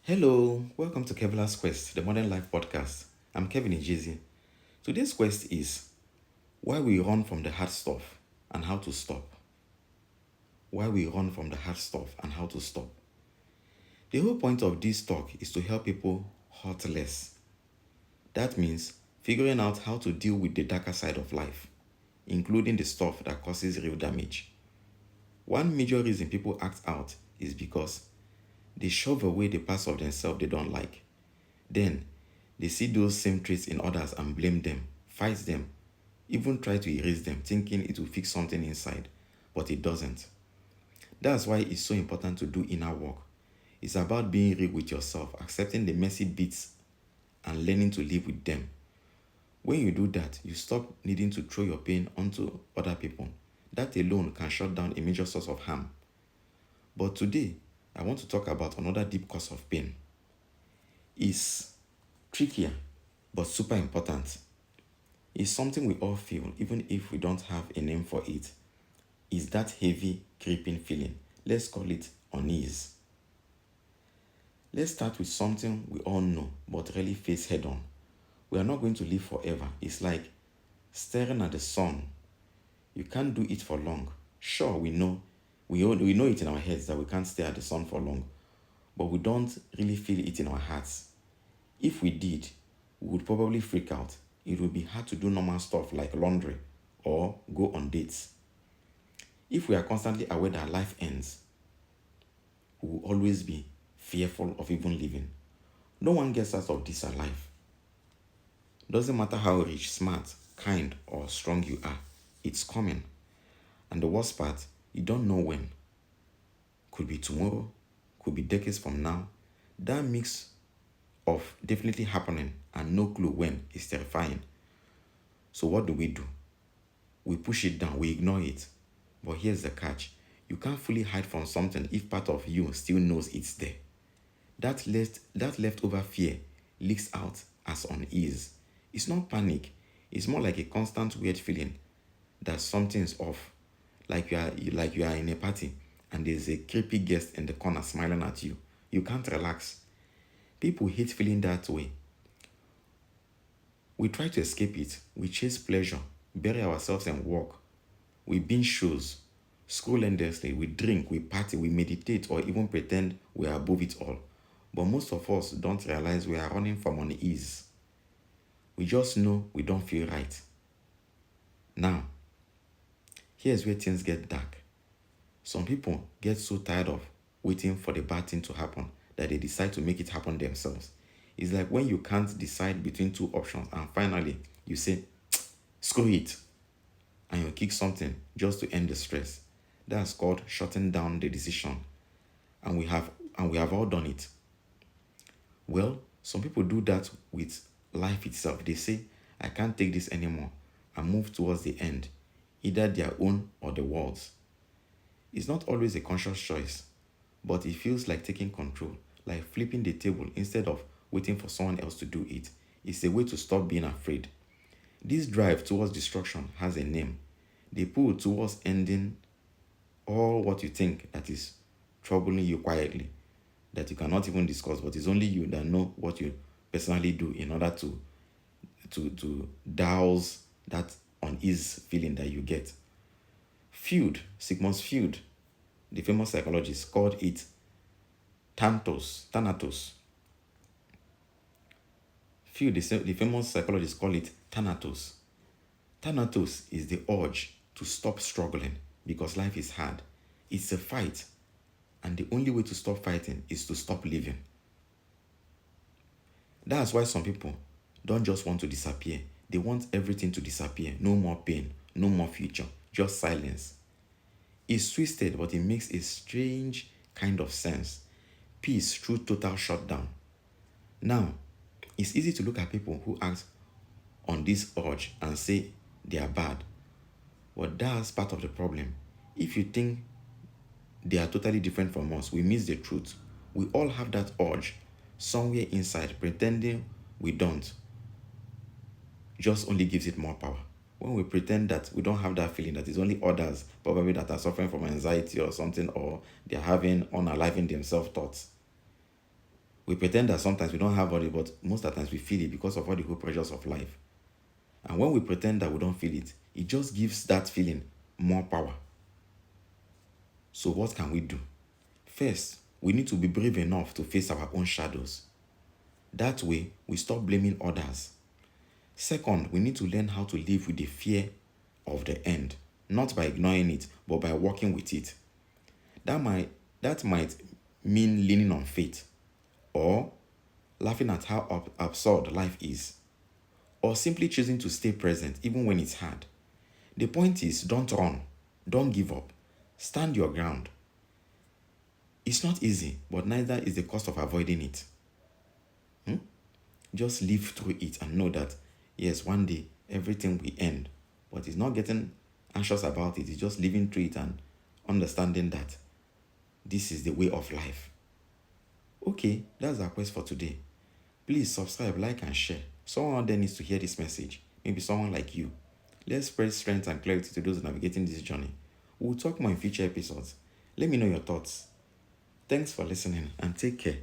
Hello, welcome to Kevlar's Quest, the Modern Life podcast. I'm Kevin Ijizi. Today's quest is why we run from the hard stuff and how to stop. Why we run from the hard stuff and how to stop. The whole point of this talk is to help people hurt less. That means figuring out how to deal with the darker side of life, including the stuff that causes real damage. One major reason people act out is because they shove away the parts of themselves they don't like. Then, they see those same traits in others and blame them, fight them, even try to erase them, thinking it will fix something inside, but it doesn't. That's why it's so important to do inner work. It's about being real with yourself, accepting the messy bits, and learning to live with them. When you do that, you stop needing to throw your pain onto other people. That alone can shut down a major source of harm. But today, I want to talk about another deep cause of pain. It's trickier, but super important. It's something we all feel, even if we don't have a name for it. It's that heavy, creeping feeling. Let's call it unease. Let's start with something we all know, but rarely face head on. We are not going to live forever. It's like staring at the sun. You can't do it for long. Sure, we know it in our heads that we can't stare at the sun for long, but we don't really feel it in our hearts. If we did, we would probably freak out. It would be hard to do normal stuff like laundry or go on dates. If we are constantly aware that life ends, we will always be fearful of even living. No one gets out of this alive. Doesn't matter how rich, smart, kind, or strong you are, it's coming. And the worst part, you don't know when. Could be tomorrow, could be decades from now. That mix of definitely happening and no clue when is terrifying. So what do? We push it down, we ignore it. But here's the catch. You can't fully hide from something if part of you still knows it's there. That leftover fear leaks out as unease. It's not panic. It's more like a constant weird feeling that something's off. Like you are in a party and there's a creepy guest in the corner smiling at you. You can't relax. People hate feeling that way. We try to escape it. We chase pleasure, bury ourselves in work. We binge shows, scroll endlessly, we drink, we party, we meditate, or even pretend we are above it all. But most of us don't realize we are running from unease. We just know we don't feel right. Now, here's where things get dark. Some people get so tired of waiting for the bad thing to happen that they decide to make it happen themselves. It's like when you can't decide between two options and finally you say, screw it, and you kick something just to end the stress. That's called shutting down the decision. And we have all done it. Well, some people do that with life itself. They say, I can't take this anymore, and move towards the end, either their own or the world's. It's not always a conscious choice, but it feels like taking control, like flipping the table instead of waiting for someone else to do it. It's a way to stop being afraid. This drive towards destruction has a name. The pull towards ending all what you think that is troubling you quietly, that you cannot even discuss, but it's only you that know what you personally do in order to douse that unease feeling that you get. Sigmund Freud, the famous psychologist, called it Thanatos. The famous psychologist, called it Thanatos. Thanatos is the urge to stop struggling because life is hard. It's a fight, and the only way to stop fighting is to stop living. That's why some people don't just want to disappear. They want everything to disappear. No more pain, no more future, just silence. It's twisted, but it makes a strange kind of sense. Peace through total shutdown. Now, it's easy to look at people who act on this urge and say they are bad. But that's part of the problem. If you think they are totally different from us, we miss the truth. We all have that urge somewhere inside, pretending we don't just only gives it more power. When we pretend that we don't have that feeling, that it's only others probably that are suffering from anxiety or something, or they're having unaliving themselves thoughts. We pretend that sometimes we don't have worry, but most of the times we feel it because of all the whole pressures of life. And when we pretend that we don't feel it, it just gives that feeling more power. So what can we do? First, we need to be brave enough to face our own shadows. That way, we stop blaming others. Second, we need to learn how to live with the fear of the end, not by ignoring it, but by working with it. That might mean leaning on faith, or laughing at how absurd life is, or simply choosing to stay present even when it's hard. The point is, don't run, don't give up, stand your ground. It's not easy, but neither is the cost of avoiding it. Just live through it and know that, yes, one day everything will end. But it's not getting anxious about it, it's just living through it and understanding that this is the way of life. Okay, that's our quest for today. Please subscribe, like, and share. Someone out there needs to hear this message. Maybe someone like you. Let's spread strength and clarity to those navigating this journey. We'll talk more in future episodes. Let me know your thoughts. Thanks for listening and take care.